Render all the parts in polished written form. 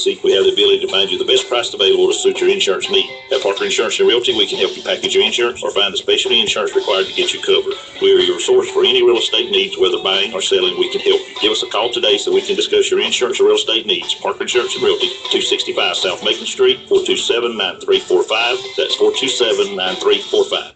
policy, we have the ability to find you the best price available to suit your insurance need. At Parker Insurance and Realty, we can help you package your insurance or find the specialty insurance required to get you covered. We are your source for any real estate needs, whether buying or selling. We can help you. Give us a call today so we can discuss your insurance or real estate needs. Parker Insurance and Realty, 265 South Macon Street, 427-9345. That's 427-9345.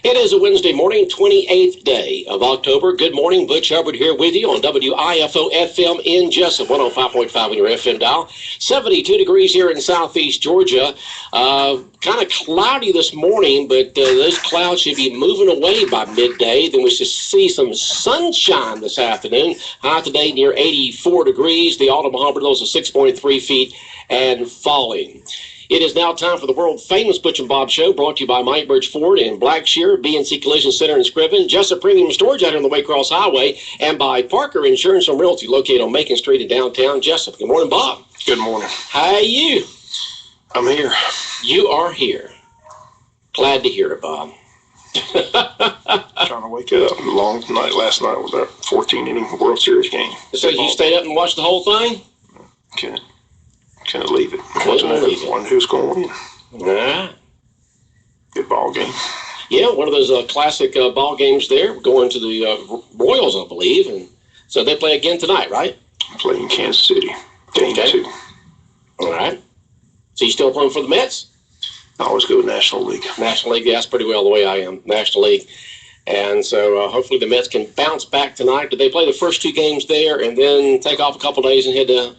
It is a Wednesday morning, 28th day of October. Good morning. Butch Hubbard here with you on WIFO FM in Jessup, 105.5 on your FM dial. 72 degrees here in southeast Georgia. Kind of cloudy this morning, but those clouds should be moving away by midday. Then we should see some sunshine this afternoon. High today near 84 degrees. The autumn those are 6.3 feet and falling. It is now time for the world-famous Butch and Bob Show, brought to you by Mike Birch Ford in Blackshear, BNC Collision Center in Scriven, Jessup Premium Storage out here on the Waycross Highway, and by Parker Insurance and Realty, located on Macon Street in downtown Jessup. Good morning, Bob. Good morning. How are you? I'm here. You are here. Glad to hear it, Bob. Trying to wake up. Long night last night with that 14-inning World Series game. So you stayed up and watched the whole thing? Couldn't leave it. Wonder who's going to win. Yeah. Good ball game. Yeah, one of those classic ball games there. We're going to the Royals, I believe. And so they play again tonight, right? Playing in Kansas City. Game 2. All right. So you still playing for the Mets? I always go National League. National League, that's pretty well the way I am. National League. And so hopefully the Mets can bounce back tonight. Did they play the first 2 games there and then take off a couple days and head to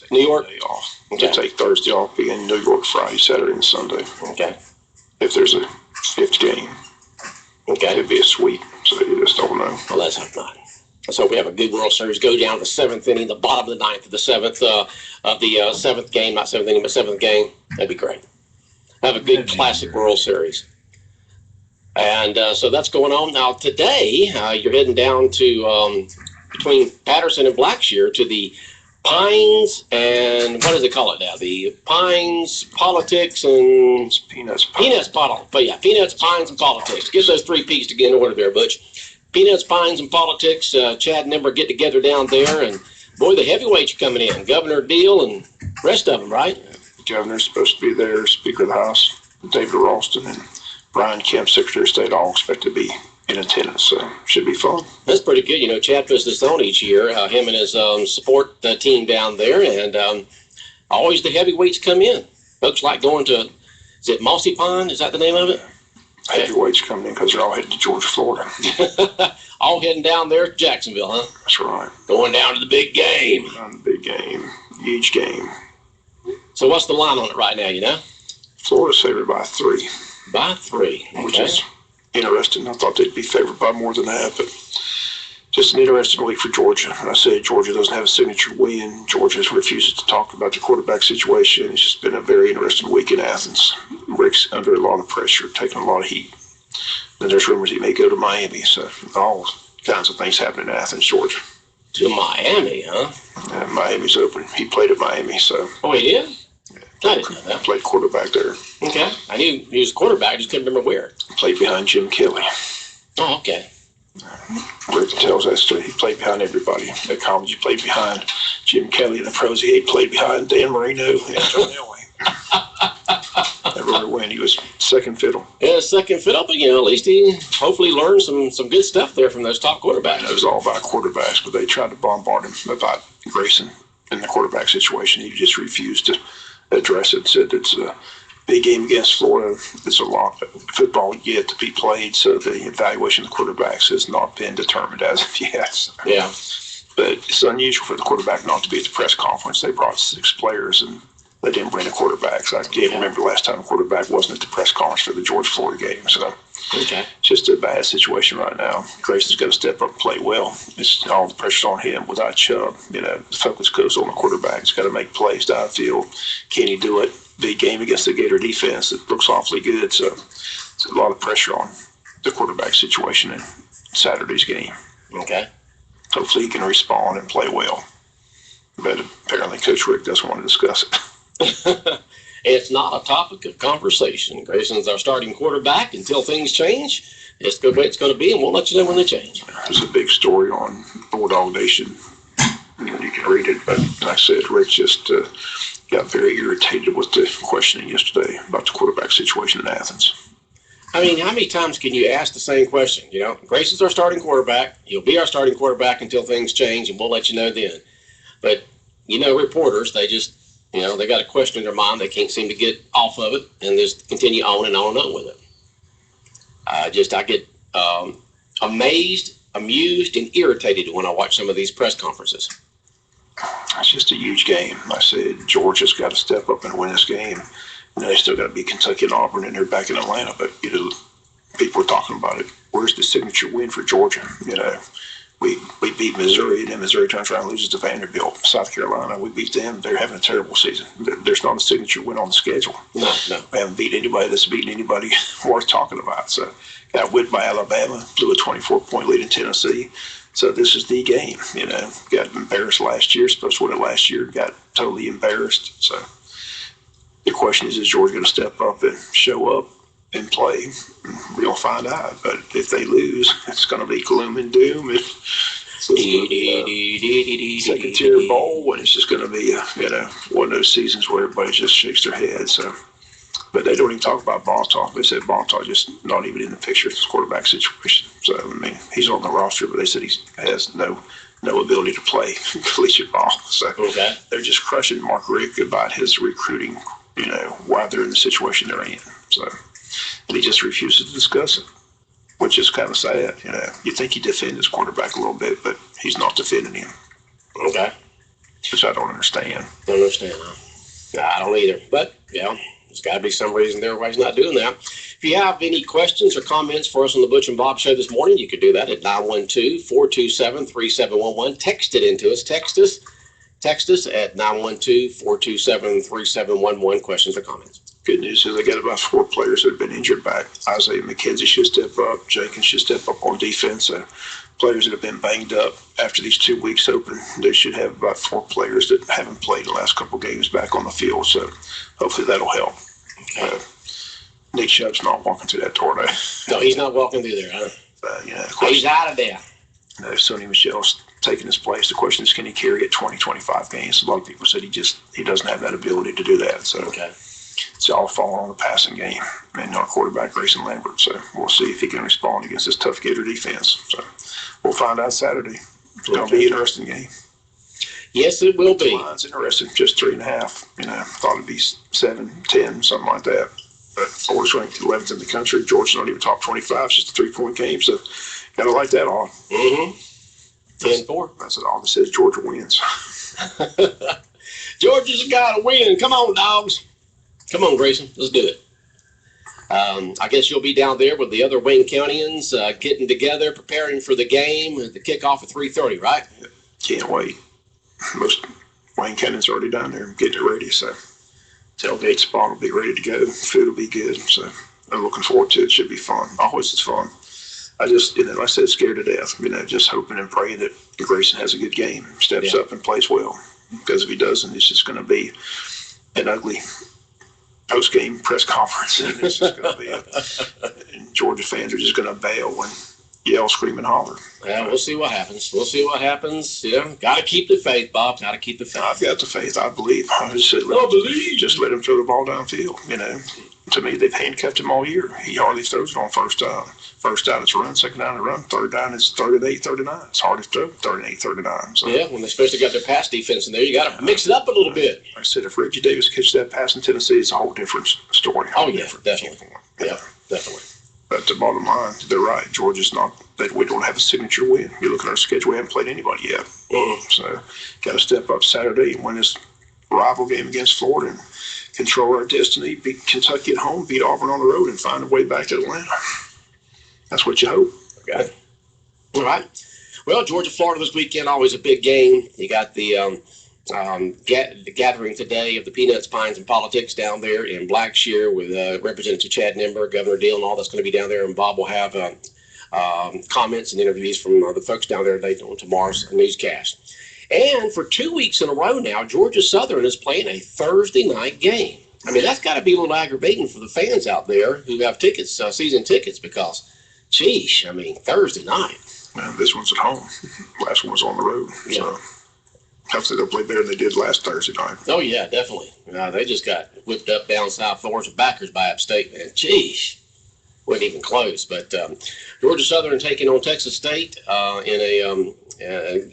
New York? Day off. Okay. They take Thursday off, be in New York Friday, Saturday, and Sunday. Okay. If there's a 5th game, okay, it'd be a sweep, so you just don't know. Well, let's hope not. Let's hope we have a good World Series. Go down to the 7th inning, the bottom of the 9th of the 7th, of the 7th game, not 7th inning, but 7th game. That'd be great. Have a good classic World Series. And so that's going on. Now, today, you're heading down to between Patterson and Blackshear to the Pines and what does it call it now? The Pines, Politics, and It's Peanuts, Pines, and Politics. Get those 3 P's to get in order there, Butch. Peanuts, Pines, and Politics. Chad and Ember get together down there, and boy, the heavyweights are coming in. Governor Deal and rest of them, right? The governor's supposed to be there. Speaker of the House, David Ralston, and Brian Kemp, Secretary of State, all expect to be in attendance, so should be fun. That's pretty good. You know, Chad puts this on each year, him and his support team down there, and always the heavyweights come in. Folks like going to, is it Mossy Pond? Is that the name of it? Heavyweights coming in because they're all headed to Georgia, Florida. All heading down there to Jacksonville, huh? That's right. Going down to the big game. The big game. Huge game. So what's the line on it right now, you know? Florida's favored by 3. By 3. Okay. Which is interesting. I thought they'd be favored by more than that, but just an interesting week for Georgia. And I say Georgia doesn't have a signature win. Georgia refuses to talk about the quarterback situation. It's just been a very interesting week in Athens. Rick's under a lot of pressure, taking a lot of heat. And there's rumors he may go to Miami, so all kinds of things happening in Athens, Georgia. To Miami, huh? Miami's open. He played at Miami, so. Oh, he did? I didn't know that. Played quarterback there. Okay. I knew he was a quarterback. I just couldn't remember where. Played behind Jim Kelly. Oh, okay. Rick tells us that he played behind everybody. At college, he played behind Jim Kelly. In the pros, he played behind Dan Marino and John Elway. Everywhere he went, he was second fiddle. Yeah, second fiddle, but, you know, at least he hopefully learned some good stuff there from those top quarterbacks. It was all about quarterbacks, but they tried to bombard him about Grayson in the quarterback situation. He just refused to address it, said it's a big game against Florida. There's a lot of football yet to be played, so the evaluation of the quarterbacks has not been determined as of yet. So. Yeah. But it's unusual for the quarterback not to be at the press conference. They brought 6 players, and they didn't bring a quarterback. So I can't remember the last time a quarterback wasn't at the press conference for the Georgia-Florida game. So okay. Just a bad situation right now. Grayson's got to step up and play well. It's all the pressure's on him without Chubb. You know, the focus goes on the quarterback. He's got to make plays downfield. Can he do it? Big game against the Gator defense that looks awfully good. So it's a lot of pressure on the quarterback situation in Saturday's game. Okay. Hopefully he can respond and play well. But apparently Coach Rick doesn't want to discuss it. It's not a topic of conversation. Grayson's our starting quarterback until things change. It's the way it's going to be, and we'll let you know when they change. There's a big story on Bulldog Nation. You can read it, but like I said, Rick just got very irritated with the questioning yesterday about the quarterback situation in Athens. I mean, how many times can you ask the same question? You know, Grayson's our starting quarterback. He'll be our starting quarterback until things change, and we'll let you know then. But, you know, reporters, they just, you know, they got a question in their mind. They can't seem to get off of it and just continue on and on and on with it. I get amazed, amused, and irritated when I watch some of these press conferences. It's just a huge game. Like I said, Georgia's got to step up and win this game. You know, they still got to beat Kentucky and Auburn, and they're back in Atlanta. But, you know, people are talking about it. Where's the signature win for Georgia? You know, we beat Missouri, and then Missouri turns around and loses to Vanderbilt. South Carolina, we beat them. They're having a terrible season. There's not a signature win on the schedule. No. We haven't beat anybody that's beaten anybody worth talking about. So, got whipped by Alabama, blew a 24-point lead in Tennessee. So this is the game, you know. Got embarrassed last year, supposed to win it last year, got totally embarrassed. So the question is Georgia going to step up and show up and play? We'll find out. But if they lose, it's going to be gloom and doom. Second-tier bowl, and it's just going to be, one of those seasons where everybody just shakes their head. So, but they don't even talk about Bonta. They said Bonta just not even in the picture of this quarterback situation. So, I mean, he's on the roster, but they said he has no ability to play collegiate ball. So They're just crushing Mark Richt about his recruiting, you know, why they're in the situation they're in. So, and he just refuses to discuss it, which is kind of sad. You know, you think he defend his quarterback a little bit, but he's not defending him. Okay. Which I don't understand. No, I don't either. But, yeah. There's got to be some reason there why he's not doing that. If you have any questions or comments for us on the Butch and Bob Show this morning, you could do that at 912-427-3711. Text it into us. Text us at 912-427-3711. Questions or comments. Good news is they got about 4 players that have been injured back. Isaiah McKenzie should step up. Jenkins should step up on defense. So players that have been banged up after these 2 weeks open, they should have about 4 players that haven't played the last couple games back on the field. So hopefully that'll help. Okay. Nick Chubb's not walking through that door, though. No, he's not walking through there, huh? Of course, he's out of there. You know, Sonny Michel's taking his place. The question is, can he carry it 20, 25 games? A lot of people said he doesn't have that ability to do that. So it's all falling on the passing game and our quarterback, Grayson Lambert. So we'll see if he can respond against this tough Gator defense. So we'll find out Saturday. It's going to be an interesting game. Yes, it will be. The line's interesting, just 3.5. You know, thought it'd be 7, 10, something like that. But Florida's ranked 11th in the country. Georgia's not even top 25. It's just a 3-point game. So got to like that on. 10-4. That's all that says Georgia wins. Georgia's got to win. Come on, dogs. Come on, Grayson. Let's do it. I guess you'll be down there with the other Wayne Countyans getting together, preparing for the game. The kickoff at 3:30, right? Can't wait. Most Wayne Countyans already down there getting it ready. So tailgate spot will be ready to go. Food will be good. So I'm looking forward to it. Should be fun. Always it's fun. I just, like I said, scared to death. Just hoping and praying that Grayson has a good game, steps up and plays well. Because if he doesn't, it's just going to be an ugly post-game press conference. And it's just going to be and Georgia fans are just going to bail and yell, scream, and holler. Yeah, we'll see what happens. Got to keep the faith, Bob. Got to keep the faith. I've got the faith. I believe. Just let him throw the ball downfield. To me, they've handcuffed him all year. He hardly throws it on first down. First down is run. Second down is run. Third down is 3rd and 8, 3rd and 9. It's hard to throw. 3rd and 8, 3rd and 9. So, when they especially got their pass defense in there, you got to mix it up a little bit. Like I said, if Reggie Davis catches that pass in Tennessee, it's a whole different story. Definitely. Yeah, definitely. But the bottom line, they're right. Georgia's not that we don't have a signature win. You look at our schedule, we haven't played anybody yet. So got to step up Saturday and win this rival game against Florida and control our destiny, beat Kentucky at home, beat Auburn on the road, and find a way back to Atlanta. That's what you hope. Okay. All right. Well, Georgia, Florida this weekend, always a big game. You got the gathering today of the Peanuts, Pines, and Politics down there in Blackshear with Representative Chad Nimber, Governor Deal, and all that's going to be down there. And Bob will have comments and interviews from the folks down there today on tomorrow's newscast. And for 2 weeks in a row now, Georgia Southern is playing a Thursday night game. I mean, that's got to be a little aggravating for the fans out there who have tickets, season tickets, because, geez, I mean, Thursday night. This one's at home. Last one was on the road. Yeah. hopefully they'll play better than they did last Thursday night. Oh, yeah, definitely. They just got whipped up down South Florida backers by App State, man. Jeez. Wasn't even close. But Georgia Southern taking on Texas State in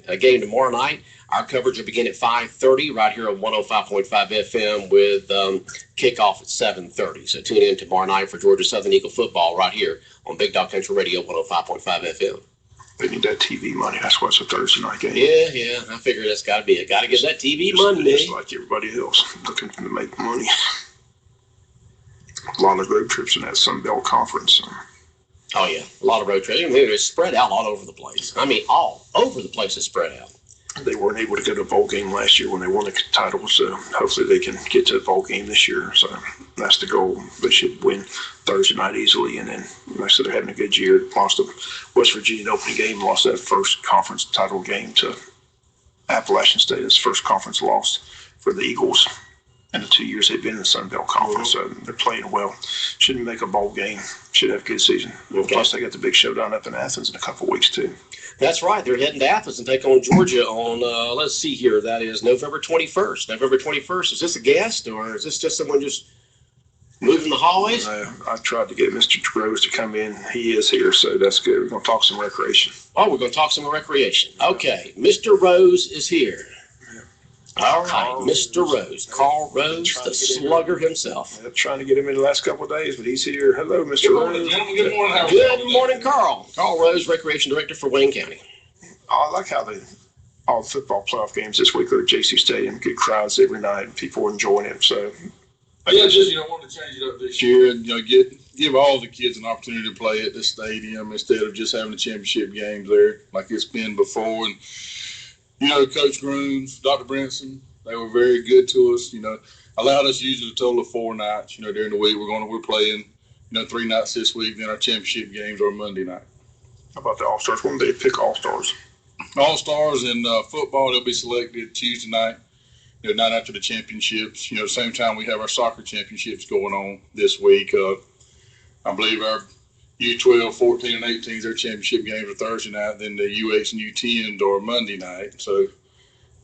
a game tomorrow night. Our coverage will begin at 5:30 right here on 105.5 FM with kickoff at 7:30. So tune in tomorrow night for Georgia Southern Eagle football right here on Big Dog Country Radio 105.5 FM. They need that TV money. That's why it's a Thursday night game. Yeah. I figure that's got to be it. Got to get that TV money. Just like everybody else, looking to make money. A lot of road trips in that Sun Belt Conference. Oh, yeah. A lot of road trips. I mean, it's spread out all over the place. I mean, all over the place it's spread out. They weren't able to go to a bowl game last year when they won the title, so hopefully they can get to a bowl game this year. So that's the goal. They should win Thursday night easily, and then like I said, they're having a good year. Lost the West Virginia opening game, lost that first conference title game to Appalachian State. It's first conference loss for the Eagles in the 2 years they've been in the Sun Belt Conference. So they're playing well. Shouldn't make a bowl game. Should have a good season. Okay. Plus, they got the big showdown up in Athens in a couple of weeks, too. That's right. They're heading to Athens and take on Georgia on, let's see here, that is November 21st. November 21st. Is this a guest or is this just someone just moving the hallways? I tried to get Mr. Rose to come in. He is here, so that's good. We're going to talk some recreation. Oh, we're going to talk some recreation. Okay. Mr. Rose is here. All right, Mr. Rose, Carl Rose, the slugger himself. Trying to get him in the last couple of days, but he's here. Hello, Mr. Rose. Good morning. Good morning, Carl. Carl Rose, Recreation Director for Wayne County. I like how all the football playoff games this week are at JC Stadium. Good crowds every night. People are enjoying it. So, Yeah, just wanted to change it up this year and give all the kids an opportunity to play at the stadium instead of just having the championship games there like it's been before. And Coach Grooms, Dr. Brinson, they were very good to us. Allowed us to use it a total of 4 nights. During the week we're playing 3 nights this week. Then our championship games are Monday night. How about the All-Stars? When do they pick All-Stars? All-Stars in football, they'll be selected Tuesday night. Night after the championships. Same time we have our soccer championships going on this week. I believe our U12, 14, and 18s, their championship games are Thursday night. Then the U8s and U10s are Monday night. So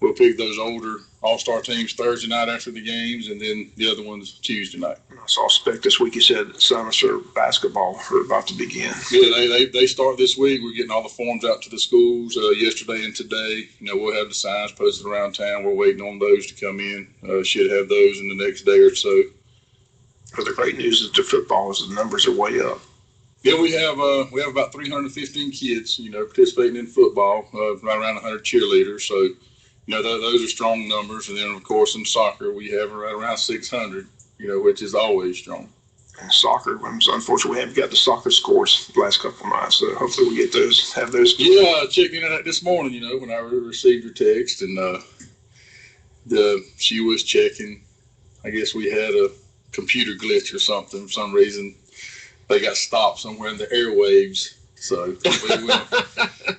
we'll pick those older all-star teams Thursday night after the games, and then the other ones Tuesday night. I saw a spec this week. You said Simonster basketball are about to begin. Yeah, they start this week. We're getting all the forms out to the schools yesterday and today. We'll have the signs posted around town. We're waiting on those to come in. Should have those in the next day or so. But the great news is the football is the numbers are way up. Yeah, we have about 315 kids, participating in football, right around 100 cheerleaders. So, those are strong numbers. And then, of course, in soccer, we have right around 600, which is always strong. And soccer, unfortunately, we haven't got the soccer scores the last couple of nights. So hopefully we get those, have those. Yeah, checking it out this morning, when I received your text, and she was checking. I guess we had a computer glitch or something for some reason. They got stopped somewhere in the airwaves, so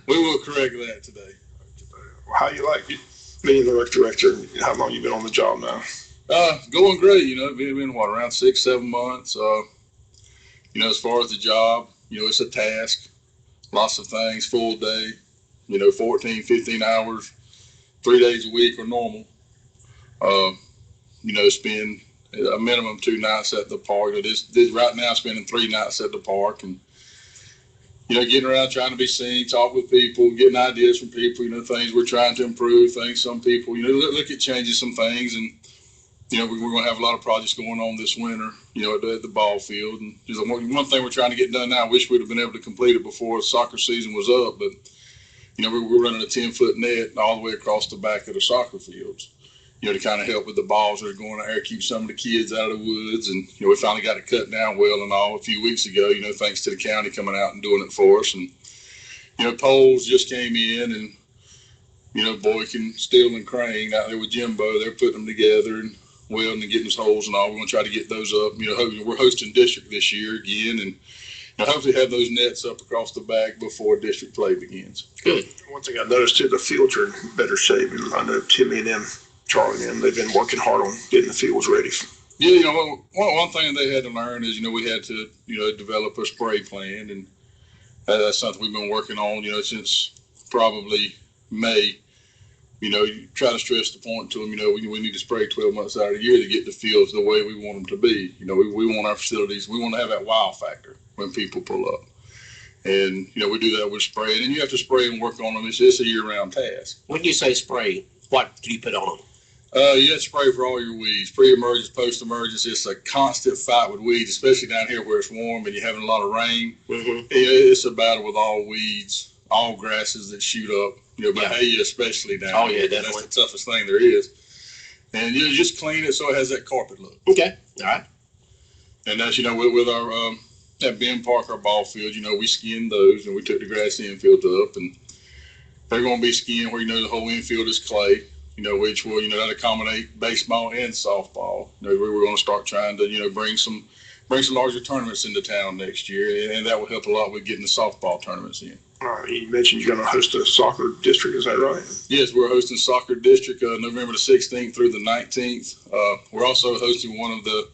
we will correct that today. How you like being the rec director? How long you been on the job now? Going great. Been around 6-7 months. As far as the job, it's a task, lots of things, full day. 14, 15 hours, 3 days a week are normal. Spend a minimum 2 nights at the park. This right now, spending 3 nights at the park, and getting around, trying to be seen, talk with people, getting ideas from people. Things we're trying to improve. Things some people look at changing some things, and we're going to have a lot of projects going on this winter. At the ball field, and one thing we're trying to get done now. I wish we'd have been able to complete it before the soccer season was up, but we're running a 10-foot net all the way across the back of the soccer fields. To kind of help with the balls that are going out there, keep some of the kids out of the woods. And, we finally got it cut down well and all a few weeks ago, thanks to the county coming out and doing it for us. And, poles just came in, and, Boykin, Steele, and Crane out there with Jimbo, they're putting them together and welding and getting us holes and all. We're going to try to get those up. We're hosting district this year again, and hopefully have those nets up across the back before district play begins. Good. One thing I noticed, too, the fields are in better shape. And I know Timmy and them, Charlie and them, they've been working hard on getting the fields ready. Yeah, one thing they had to learn is, we had to, develop a spray plan, and that's something we've been working on, since probably May. you try to stress the point to them, we need to spray 12 months out of the year to get the fields the way we want them to be. We want our facilities, we want to have that wow factor when people pull up. And, we do that with spraying. And you have to spray and work on them. It's a year-round task. When you say spray, what do you put on them? You have to spray for all your weeds, pre-emergence, post-emergence. It's a constant fight with weeds, especially down here where it's warm and you're having a lot of rain. Mm-hmm. It's a battle with all weeds, all grasses that shoot up, Bahia especially down Oh, here. yeah, definitely. That's the toughest thing there is. And you just clean it so it has that carpet look. Okay, all right. And that's, with our at Ben Park, our ball field, we skinned those and we took the grass infield up, and they're going to be skinned where, the whole infield is clay. Which will, that accommodate baseball and softball. We're going to start trying to, bring some larger tournaments into town next year, and that will help a lot with getting the softball tournaments in. You mentioned you're going to host a soccer district, is that right? Yes, we're hosting soccer district November the 16th through the 19th. We're also hosting one of the,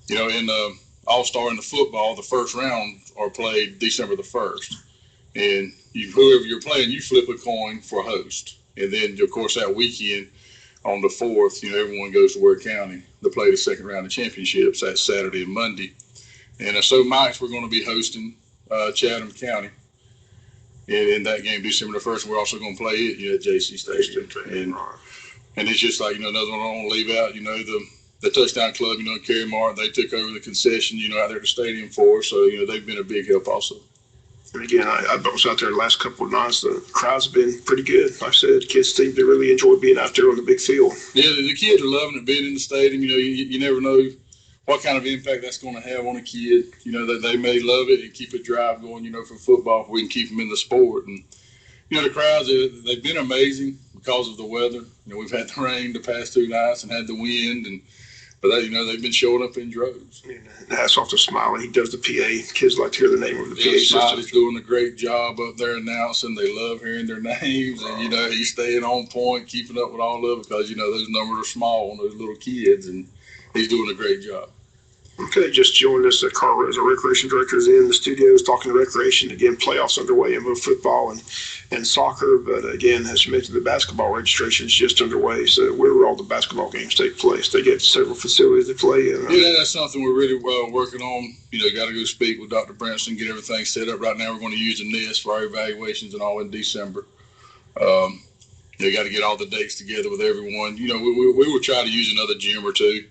in the All-Star in the football, the first round are played December the 1st. And whoever you're playing, you flip a coin for a host. And then, of course, that weekend on the 4th, everyone goes to Ware County to play the second round of championships. That's Saturday and Monday. And so Mike's, we're going to be hosting Chatham County in that game December the 1st. We're also going to play it at JC Station. And it's just like, another one I don't want to leave out, the Touchdown Club, Kerry Martin, they took over the concession, out there at the stadium for us. So, they've been a big help also. And again, I was out there the last couple of nights. The crowds have been pretty good. Like I said, kids seem to really enjoy being out there on the big field. Yeah, the kids are loving it, being in the stadium. You never know what kind of impact that's going to have on a kid. That they may love it and keep a drive going, for football, if we can keep them in the sport. And, the crowds, they've been amazing because of the weather. We've had the rain the past 2 nights and had the wind, but they've been showing up in droves. And hats off to Smiley. He does the PA. Kids like to hear the name of the PA system. Smiley's doing a great job up there announcing. They love hearing their names, and he's staying on point, keeping up with all of it because those numbers are small on those little kids, and he's doing a great job. Okay, just joined us. Carl Rose, our recreation director, is in the studios talking to recreation. Again, playoffs underway in both football and soccer. But again, as you mentioned, the basketball registration is just underway. So where will all the basketball games take place? They get several facilities to play in. Yeah, that's something we're really working on. Got to go speak with Dr. Branson, get everything set up. Right now, we're going to use the NIST for our evaluations and all in December. Got to get all the dates together with everyone. We will try to use another gym or two.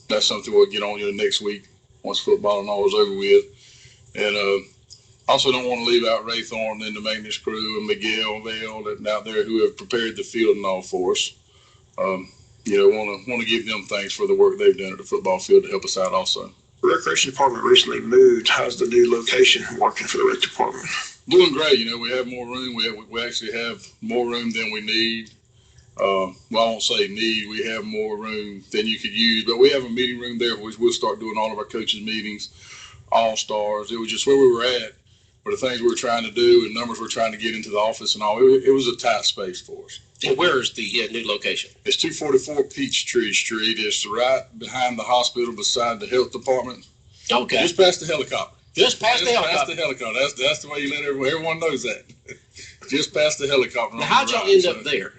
That's something we'll get on next week once football and all is over with. And also don't want to leave out Ray Thornton and the maintenance crew and Miguel Vale and out there who have prepared the field and all for us. Want to give them thanks for the work they've done at the football field to help us out also. The recreation department recently moved. How's the new location working for the rec department? Doing great. We have more room. We actually have more room than we need. Well, I won't say need. We have more room than you could use, but we have a meeting room there where we'll start doing all of our coaches' meetings, all-stars. It was just where we were at, for the things we were trying to do and numbers we're trying to get into the office and all. It was a tight space for us. And where's the new location? It's 244 Peachtree Street. It's right behind the hospital, beside the health department. Okay. Just past the helicopter. Just past the helicopter. Past the helicopter. That's the way you let everyone knows that. Just past the helicopter. Now, how'd y'all end up there?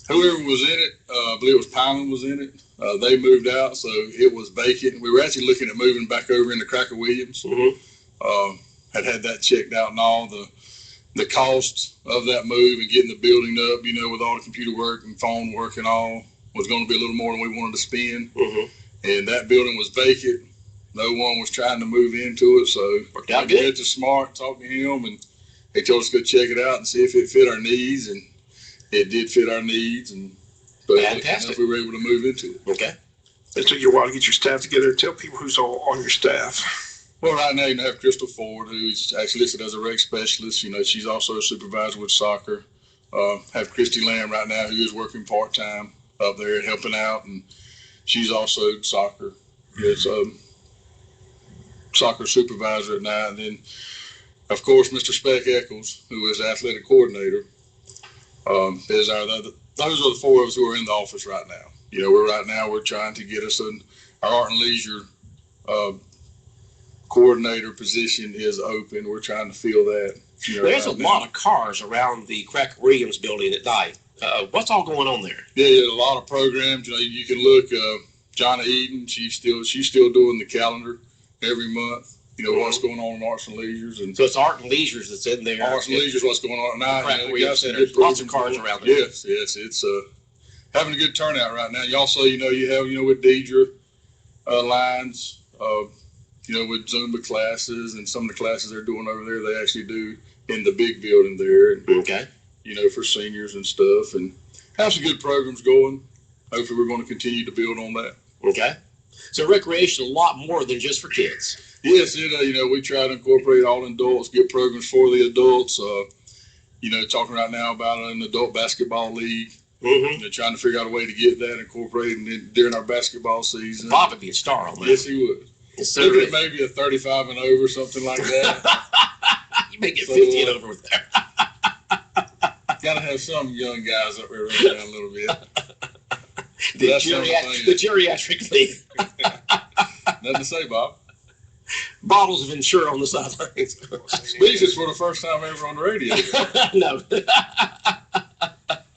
Whoever was in it, I believe it was Pyman was in it. They moved out, so it was vacant. We were actually looking at moving back over into Cracker Williams. Mm-hmm. Had that checked out, and all the cost of that move and getting the building up, with all the computer work and phone work and all, was going to be a little more than we wanted to spend. Mm-hmm. And that building was vacant. No one was trying to move into it, so I went to Smart, talked to him, and he told us to go check it out and see if it fit our needs, and it did fit our needs, but fantastic. We were able to move into it. Okay. It took you a while to get your staff together. Tell people who's all on your staff. Well, right now you have Crystal Ford, who's actually listed as a rec specialist. She's also a supervisor with soccer. Have Christy Lamb right now, who is working part-time up there helping out, and she's also soccer. Yes, soccer supervisor at night. And then, of course, Mr. Speck Eccles, who is the athletic coordinator, is those are the four of us who are in the office right now. We're trying to get us our art and leisure coordinator position is open. We're trying to fill that. There's a lot of cars around the Cracker Williams building at night. What's all going on there? Yeah, a lot of programs. You can look. Johnny Eden, she's still doing the calendar every month. What's going on in Arts and Leisures, and so it's Art and Leisures that's in there. Arts and Leisures, what's going on now? We got some good lots of cars around there. Yes, it's having a good turnout right now. You also, you have with Deidre lines, with Zumba classes and some of the classes they're doing over there, they actually do in the big building there. And, okay. For seniors and stuff, and have some good programs going. Hopefully, we're going to continue to build on that. Okay. So recreation a lot more than just for kids. Yes, we try to incorporate all adults, get programs for the adults. Talking right now about an adult basketball league. Mm-hmm. Trying to figure out a way to get that incorporated during our basketball season. Bob would be a star on that. Yes, he would. Yes, maybe a 35 and over, something like that. You may get 50 and over with there. Got to have some young guys up there running around a little bit. The geriatric league. Nothing to say, Bob. Bottles of Ensure on the sidelines. Speaks is for the first time ever on the radio. No.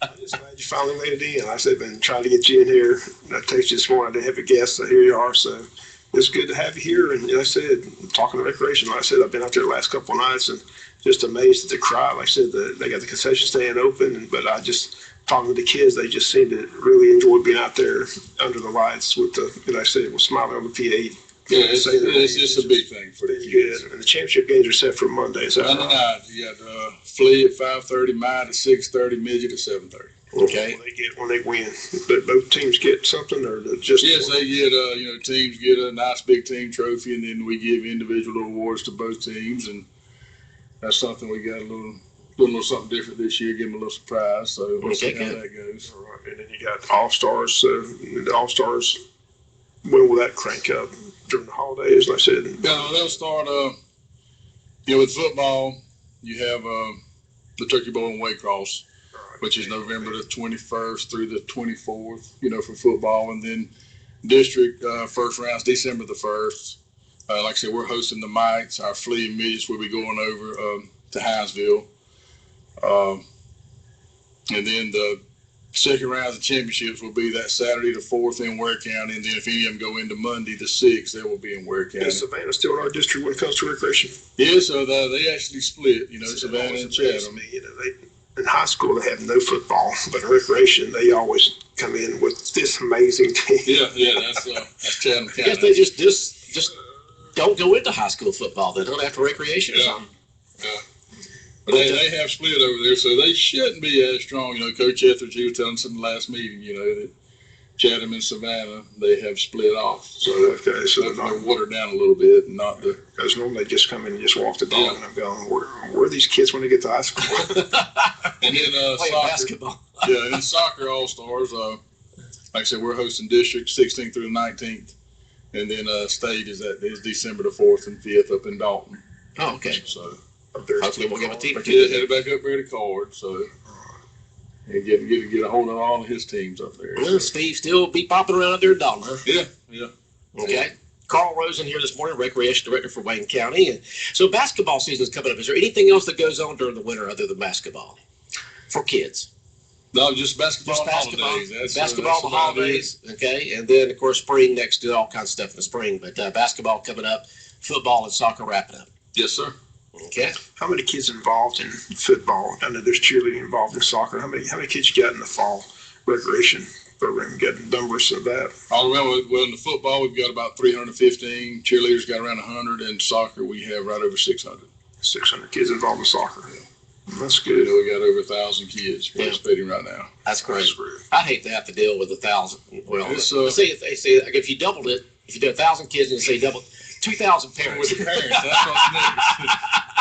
I'm just glad you finally made it in. Like I said, I've been trying to get you in here. I texted you this morning. I didn't have a guest, so here you are. So it's good to have you here. And like I said, talking to recreation, like I said, I've been out there the last couple of nights and just amazed at the crowd. Like I said, they got the concession stand open, but I just talking to the kids, they just seem to really enjoy being out there under the lights with like I said, with smiling on the PA. Yeah, it's just a big thing for the kids. Good. And the championship games are set for Monday. Is that Monday right? night, you got Flea at 5:30, Mine at 6:30, Midget at 7:30. Okay. When they win, but both teams get something, or just yes, they get teams get a nice big team trophy, and then we give individual awards to both teams, and that's something we got a little something different this year. Give them a little surprise, so we'll see how that goes. All right. And then you got All Stars. So the All Stars, when will that crank up? During the holidays, like I said. Yeah, they'll start. With football, you have the Turkey Bowl and Waycross, which is November the 21st through the 24th. For football, and then district first rounds December the 1st. Like I said, we're hosting the Mites. Our Flea and Midgets will be going over to Hinesville, and then the second round of the championships will be that Saturday the 4th in Ware County, and then if any of them go into Monday the 6th, they will be in Ware County. Is Savannah still in our district when it comes to recreation? Yeah, so they actually split, Savannah and Chatham. In high school, they have no football, but in recreation, they always come in with this amazing team. Yeah, that's Chatham County. I guess they just don't go into high school football. They don't have to recreation or something. Yeah. But they have split over there, so they shouldn't be as strong. Coach Etheridge, he was telling us in the last meeting, that Chatham and Savannah, they have split off. So okay, so they're watered down a little bit, and not the. Because normally they just come in and just walk the dog, and I'm going, where are these kids when they get to high school? And then soccer. Basketball. Yeah, and soccer all stars. Like I said, we're hosting district 16th through the 19th, and then state is December the 4th and 5th up in Dalton. Oh, okay. So. Hopefully we'll give a team or two. Yeah, headed back up there to Card, so and get a hold of all of his teams up there. Well, Steve still be popping around there, Dalton, huh? Yeah. Okay. Carl Rosen here this morning, Recreation Director for Wayne County. And so basketball season is coming up. Is there anything else that goes on during the winter other than basketball for kids? No, just basketball and holidays. Basketball and holidays, okay. And then, of course, spring next to all kinds of stuff in the spring. But basketball coming up, football and soccer wrapping up. Yes, sir. Okay. How many kids involved in football? I know there's cheerleading involved in soccer. How many kids you got in the fall recreation program? You got numbers of that? All around, well, in the football, we've got about 315. Cheerleaders got around 100. And soccer, we have right over 600. 600 kids involved in soccer. Yeah. That's good. We got over 1,000 kids participating right now. That's great. I'd hate to have to deal with 1,000. Well, it's, say if you doubled it, if you do 1,000 kids and say double, 2,000 parents. With the parents, that's what's next.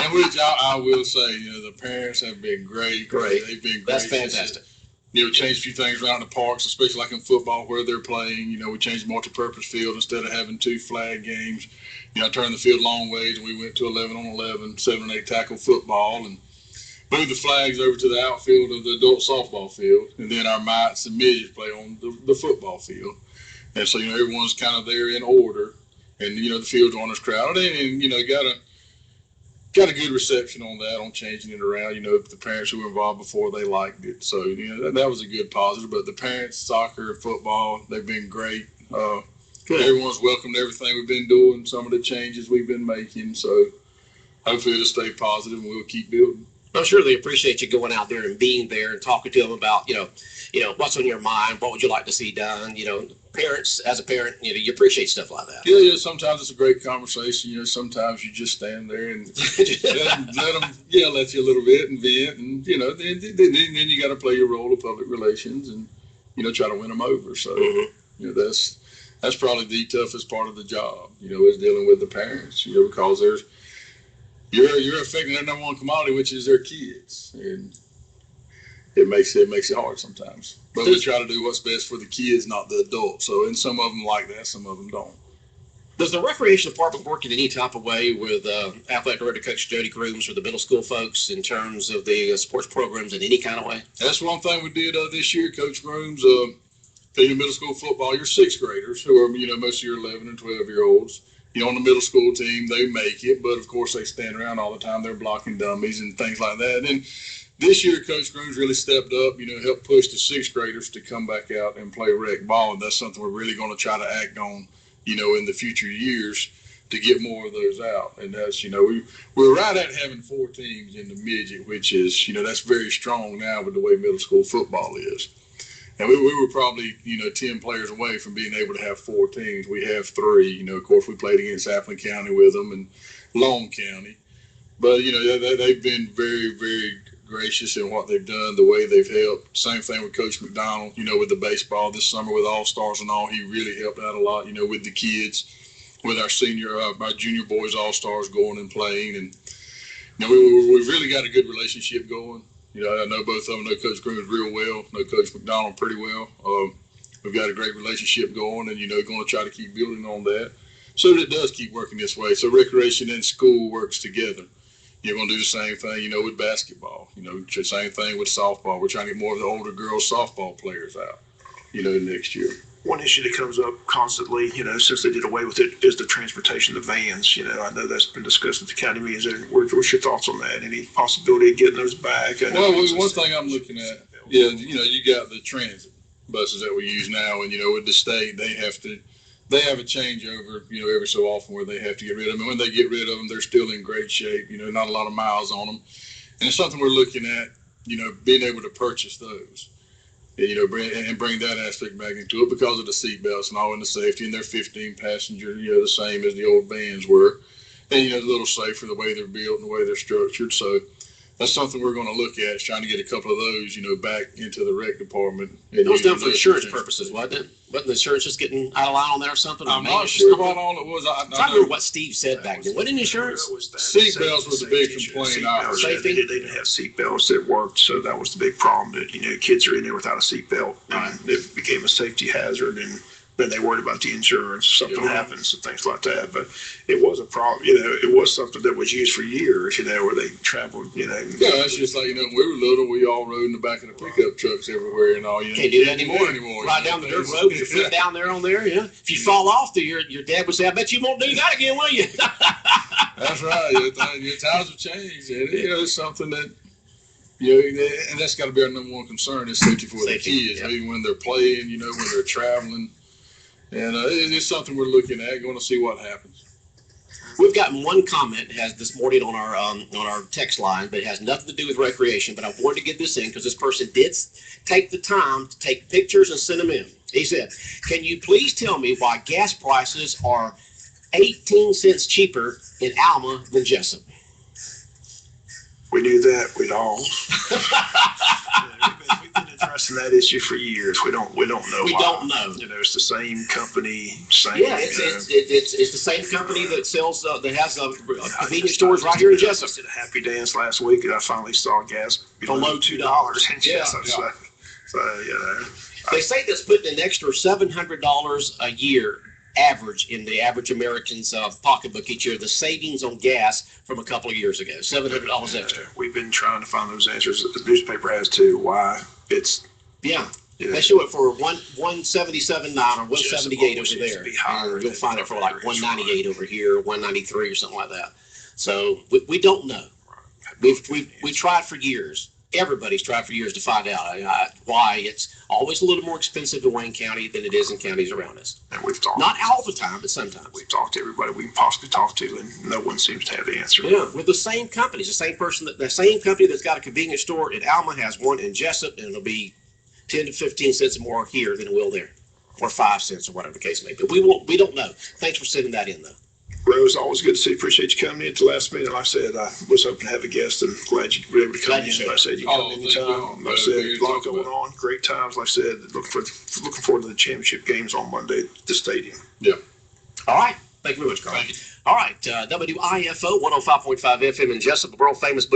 And which I will say, the parents have been great. Great. They've been great. That's fantastic. Change a few things around the parks, especially like in football where they're playing. We changed multi-purpose field instead of having 2 flag games. I turned the field long ways, and we went to 11-on-11, 7 and 8 tackle football, and moved the flags over to the outfield of the adult softball field. And then our mites and midgets play on the football field. And so, everyone's kind of there in order. and the field's on us crowded, and got a good reception on that, on changing it around. The parents who were involved before, they liked it, so that was a good positive. But the parents, soccer, football, they've been great. Everyone's welcomed everything we've been doing, some of the changes we've been making. So hopefully it'll stay positive and we'll keep building. I'm sure they appreciate you going out there and being there and talking to them about, what's on your mind, what would you like to see done. Parents, as a parent, you appreciate stuff like that. Yeah. Sometimes it's a great conversation. Sometimes you just stand there and let them yell at you a little bit and vent, and then you got to play your role of public relations and try to win them over. So that's probably the toughest part of the job. Is dealing with the parents. Because you're affecting their number one commodity, which is their kids, and it makes it hard sometimes. But we try to do what's best for the kids, not the adults. So, and some of them like that, some of them don't. Does the recreation department work in any type of way with athletic director Coach Jody Grooms or the middle school folks in terms of the sports programs in any kind of way? That's one thing we did this year, Coach Grooms. In middle school football, your sixth graders, who are most of your 11 and 12-year-olds. On the middle school team, they make it, but of course they stand around all the time. They're blocking dummies and things like that. And this year, Coach Grooms really stepped up, helped push the sixth graders to come back out and play rec ball. And that's something we're really going to try to act on, in the future years to get more of those out. And that's, we're right at having 4 teams in the midget, which is, that's very strong now with the way middle school football is. And we were probably, 10 players away from being able to have 4 teams. We have 3. Of course, we played against Appling County with them and Long County. But, they've been very, very gracious in what they've done, the way they've helped. Same thing with Coach McDonald, with the baseball this summer with All-Stars and all. He really helped out a lot, with the kids, with our junior boys All-Stars going and playing. And, we've really got a good relationship going. I know both of them, know Coach Grooms real well, know Coach McDonald pretty well. We've got a great relationship going, and, going to try to keep building on that so that it does keep working this way. So recreation and school works together. You're going to do the same thing, with basketball, same thing with softball. We're trying to get more of the older girls softball players out, next year. One issue that comes up constantly, since they did away with it, is the transportation of vans. I know that's been discussed at the county meetings. What's your thoughts on that? Any possibility of getting those back? Well, one thing I'm looking at, you got the transit buses that we use now, and with the state, they have a changeover, every so often where they have to get rid of them. And when they get rid of them, they're still in great shape. Not a lot of miles on them, and it's something we're looking at. Being able to purchase those. Bring that aspect back into it because of the seat belts and all, and the safety, and they're 15 passenger, the same as the old vans were. And, a little safer the way they're built and the way they're structured. So that's something we're going to look at, is trying to get a couple of those, back into the rec department. It was done for insurance purposes, wasn't it? Wasn't the insurance just getting out of line on that or something? I'm not sure what all it was. I remember what Steve said back then. Wasn't insurance? Seat belts was the big complaint. They didn't have seat belts that worked, so that was the big problem. That kids are in there without a seat belt, and it became a safety hazard. And then they worried about the insurance. Something happens and things like that. But it was a problem. It was something that was used for years. Where they traveled. Yeah, it's just like when we were little, we all rode in the back of the pickup trucks everywhere and all. Can't do that anymore. Ride down the dirt road, your foot down there on there. Yeah. If you fall off, your dad would say, "I bet you won't do that again, will you?" That's right. Your times have changed, and it's something that. And that's got to be our number one concern, is safety for the kids. Maybe when they're playing, when they're traveling. And it's something we're looking at, going to see what happens. We've gotten one comment has this morning on our text line, but it has nothing to do with recreation. But I wanted to get this in because this person did take the time to take pictures and send them in. He said, "Can you please tell me why gas prices are 18 cents cheaper in Alma than Jessup?" We knew that. We'd all. We've been addressing that issue for years. We don't know. We don't know. It's the same company. Yeah, it's the same company that sells that has convenience stores right here in Jessup. I did a happy dance last week, and I finally saw gas below $2 in Jessup. They say that's putting an extra $700 a year average in the average American's pocketbook each year. The savings on gas from a couple of years ago, $700 extra. We've been trying to find those answers. The newspaper has too. Why? It's Yeah. They show it for 177.9 or 178 over Seems to there. be higher Or you'll than find it for other like areas, 198 over here, 193 or something like that. So we don't know. We tried for years. Everybody's tried for years to find out why it's always a little more expensive in Wayne County than it is in counties around us. And we've talked. Not all the time, but sometimes. We've talked to everybody we can possibly talk to, and no one seems to have the answer. Yeah, with the same companies, the same person, the same company that's got a convenience store in Alma has one in Jessup, and it'll be 10 to 15 cents more here than it will there, or 5 cents or whatever the case may be. We don't know. Thanks for sending that in, though. Rose, always good to see you. Appreciate you coming in at the last minute. Like I said, I was hoping to have a guest, and glad you were able to come Glad in. you showed Like I up. said, you come anytime. Like I said, a lot going on. Great times. Like I said, looking forward to the championship games on Monday at the stadium. All right. Thank you very much, Carl. All right. WIFO 105.5 FM in Jessup, the world famous